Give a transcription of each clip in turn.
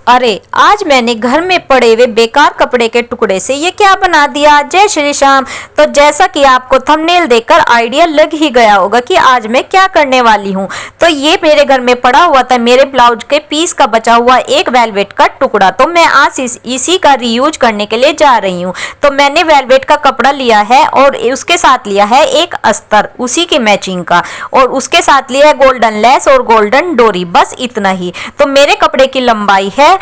अरे आज मैंने घर में पड़े हुए बेकार कपड़े के टुकड़े से ये क्या बना दिया। जय श्री श्याम। तो जैसा कि आपको थंबनेल देखकर आइडिया लग ही गया होगा कि आज मैं क्या करने वाली हूँ। तो ये मेरे घर में पड़ा हुआ था मेरे ब्लाउज के पीस का बचा हुआ एक वेलवेट का टुकड़ा। तो मैं आज इसी का रीयूज करने के लिए जा रही हूँ। तो मैंने वेलवेट का कपड़ा लिया है और उसके साथ लिया है एक अस्तर उसी की मैचिंग का, और उसके साथ लिया है गोल्डन लेस और गोल्डन डोरी, बस इतना ही। तो मेरे कपड़े की लंबाई है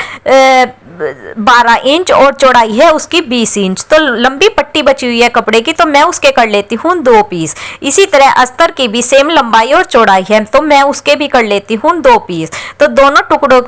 12 इंच और चौड़ाई है उसकी 20 इंच। तो लंबी पट्टी बची हुई है कपड़े की, तो मैं उसके कर लेती हूँ 2 पीस। इसी तरह अस्तर की भी सेम लंबाई और चौड़ाई है, तो मैं उसके भी कर लेती हूँ 2 पीस। तो दोनों टुकड़ों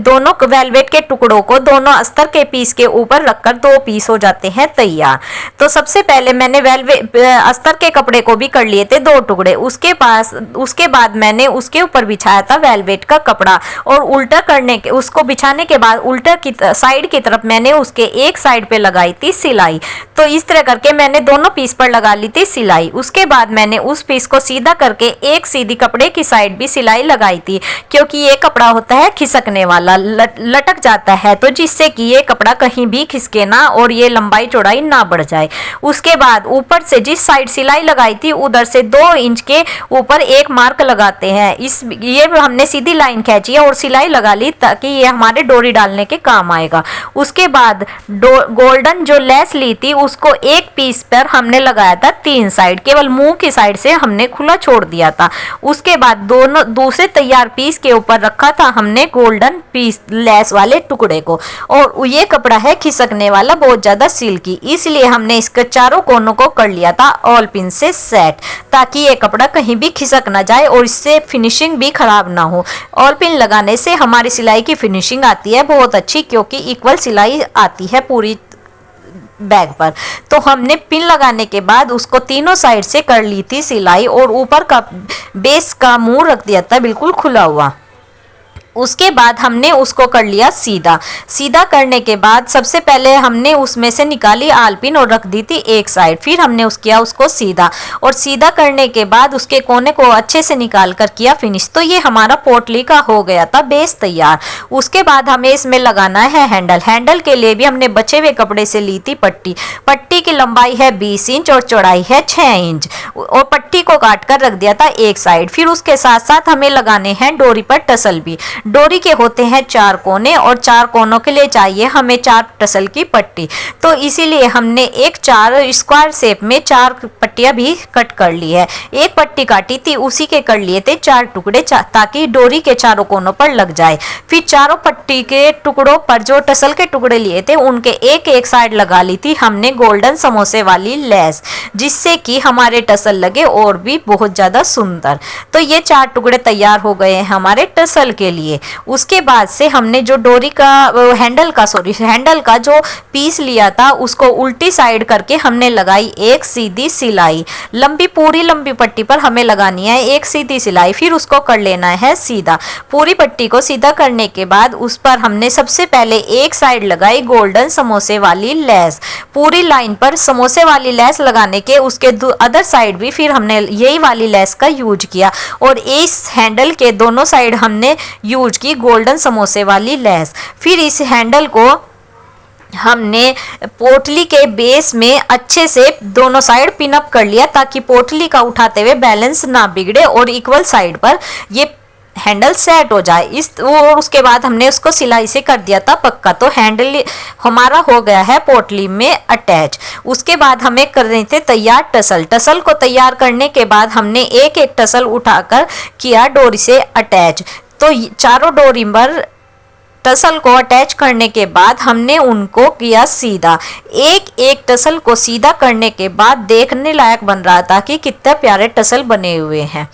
दोनों वेलवेट के टुकड़ों को दोनों अस्तर के पीस के ऊपर रखकर 2 पीस हो जाते हैं तैयार। तो सबसे पहले मैंने अस्तर के कपड़े को भी कर लिए थे 2 टुकड़े। उसके बाद मैंने उसके ऊपर बिछाया था वेलवेट का कपड़ा, और उल्टा करने के उसको बिछाने के बाद उल्टा की साइड की तरफ मैंने उसके एक साइड पे लगाई थी सिलाई। तो इस तरह करके मैंने दोनों पीस पर लगा ली थी सिलाई। उसके बाद मैंने उस पीस को सीधा करके एक सीधी कपड़े की साइड भी सिलाई लगाई थी, क्योंकि ये कपड़ा होता है खिसकने वाला, लटक जाता है, तो जिससे कि ये कपड़ा कहीं भी खिसके ना और ये लंबाई चौड़ाई ना बढ़ जाए। उसके बाद ऊपर से जिस साइड सिलाई लगाई थी उधर से 2 इंच के ऊपर एक मार्क लगाते हैं। ये हमने सीधी लाइन खींची है और सिलाई लगा ली ताकि ये हमारे डोरी डालने के काम आएगा। उसके बाद गोल्डन जो लेस ली थी उसको एक पीस पर हमने लगाया था 3 साइड, केवल मुंह की साइड से हमने खुला छोड़ दिया था। उसके बाद दोनों दूसरे तैयार पीस के ऊपर रखा था हमने गोल्डन पीस लेस वाले टुकड़े को, और ये कपड़ा है खिसकने वाला, बहुत ज्यादा सिल्की, इसलिए हमने इसके चारों कोनों को कर लिया था ऑल पिन से सेट, ताकि ये कपड़ा कहीं भी खिसक ना जाए और इससे फिनिशिंग भी खराब ना हो। ऑल पिन लगाने से हमारी सिलाई की फिनिशिंग आती है बहुत अच्छी, क्योंकि इक्वल सिलाई आती है पूरी बैग पर। तो हमने पिन लगाने के बाद उसको तीनों साइड से कर ली थी सिलाई, और ऊपर का बेस का मुंह रख दिया था बिल्कुल खुला हुआ। उसके बाद हमने उसको कर लिया सीधा करने के बाद सबसे पहले हमने उसमें से निकाली आलपिन और रख दी थी एक साइड, फिर हमने उसको सीधा, और सीधा करने के बाद उसके कोने को अच्छे से निकाल कर किया फिनिश। तो ये हमारा पोटली का हो गया था बेस तैयार। उसके बाद हमें इसमें लगाना है हैंडल के लिए भी हमने बचे हुए कपड़े से ली थी पट्टी की लंबाई है 20 इंच और चौड़ाई है 6 इंच, और पट्टी को काट कर रख दिया था एक साइड। फिर उसके साथ साथ हमें लगाने हैं डोरी पर टसल भी। डोरी के होते हैं 4 कोने, और 4 कोनों के लिए चाहिए हमें 4 टसल की पट्टी। तो इसीलिए हमने एक 4 स्क्वायर शेप में 4 पट्टियां भी कट कर ली है। एक पट्टी काटी थी उसी के कर लिए थे 4 टुकड़े, ताकि डोरी के चारों कोनों पर लग जाए। फिर चारों पट्टी के टुकड़ों पर जो टसल के टुकड़े लिए थे उनके एक साइड लगा ली थी हमने गोल्डन समोसे वाली लेस, जिससे कि हमारे टसल लगे और भी बहुत ज्यादा सुंदर। तो ये 4 टुकड़े तैयार हो गए हैं हमारे टसल के लिए। उसके बाद से हमने जो डोरी का हैंडल का जो पीस लिया था उसको उल्टी साइड करके हमने लगाई एक सीधी सिलाई। पूरी लंबी पट्टी पर हमें लगानी है एक सीधी सिलाई, फिर उसको कर लेना है सीधा। पूरी पट्टी को सीधा करने के बाद उस पर हमने सबसे पहले एक साइड लगाई गोल्डन समोसे वाली लेस। पूरी लाइन पर समोसे वाली लेस लगाने के उसके अदर साइड भी फिर हमने यही वाली लेस का यूज किया, और इस हैंडल के दोनों साइड हमने यूज की गोल्डन समोसे वाली लेस। फिर इस हैंडल को हमने पोटली के बेस में अच्छे से दोनों साइड पिन अप कर लिया, ताकि पोटली का उठाते हुए बैलेंस ना बिगड़े और इक्वल साइड पर ये हैंडल सेट हो जाए। और उसके बाद हमने उसको सिलाई से कर दिया था पक्का। तो हैंडल हमारा हो गया है पोटली में अटैच। उसके बाद हमें कर रहे थे तैयार टसल को तैयार करने के बाद हमने एक टसल उठाकर किया डोरी से अटैच। तो चारों डोरी पर टसल को अटैच करने के बाद हमने उनको किया सीधा। एक टसल को सीधा करने के बाद देखने लायक बन रहा था कि कितने प्यारे टसल बने हुए हैं।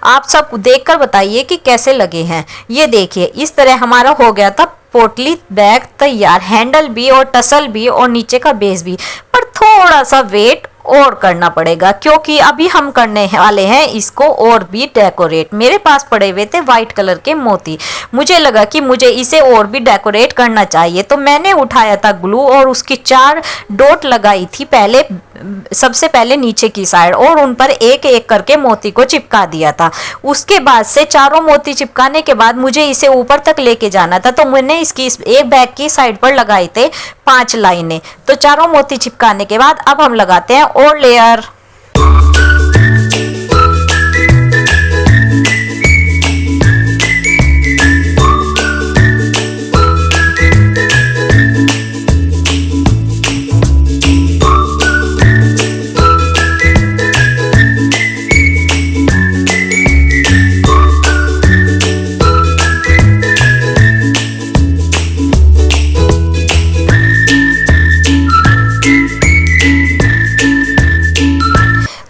आप सब देखकर बताइए कि कैसे लगे हैं। ये देखिए इस तरह हमारा हो गया था पोटली बैग तैयार, हैंडल भी और टसल भी और नीचे का बेस भी। पर थोड़ा सा वेट और करना पड़ेगा, क्योंकि अभी हम करने वाले हैं इसको और भी डेकोरेट। मेरे पास पड़े हुए थे वाइट कलर के मोती, मुझे लगा कि मुझे इसे और भी डेकोरेट करना चाहिए। तो मैंने उठाया था ग्लू और उसकी 4 डॉट लगाई थी पहले सबसे पहले नीचे की साइड और उन पर एक एक करके मोती को चिपका दिया था। उसके बाद से चारों मोती चिपकाने के बाद मुझे इसे ऊपर तक लेके जाना था, तो मैंने इसकी एक बैग की साइड पर लगाए थे 5 लाइनें। तो चारों मोती चिपकाने के बाद अब हम लगाते हैं और लेयर।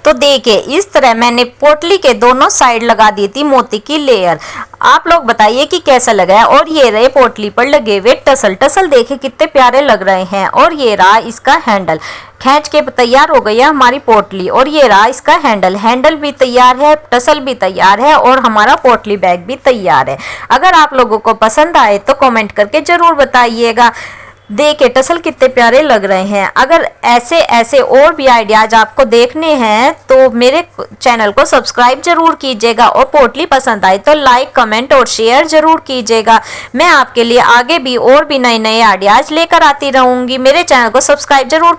तो देखिए इस तरह मैंने पोटली के दोनों साइड लगा दी थी मोती की लेयर। आप लोग बताइए कि कैसा लगा है। और ये रहे पोटली पर लगे हुए टसल। टसल देखिए कितने प्यारे लग रहे हैं। और ये रहा इसका हैंडल, खींच के तैयार हो गई है हमारी पोटली। और ये रहा इसका हैंडल, हैंडल भी तैयार है, टसल भी तैयार है और हमारा पोटली बैग भी तैयार है। अगर आप लोगों को पसंद आए तो कमेंट करके जरूर बताइएगा। देखिए टसल कितने प्यारे लग रहे हैं। अगर ऐसे ऐसे और भी आइडियाज आपको देखने हैं तो मेरे चैनल को सब्सक्राइब जरूर कीजिएगा और पोटली पसंद आए तो लाइक कमेंट और शेयर जरूर कीजिएगा। मैं आपके लिए आगे भी और भी नए नए आइडियाज लेकर आती रहूंगी। मेरे चैनल को सब्सक्राइब जरूर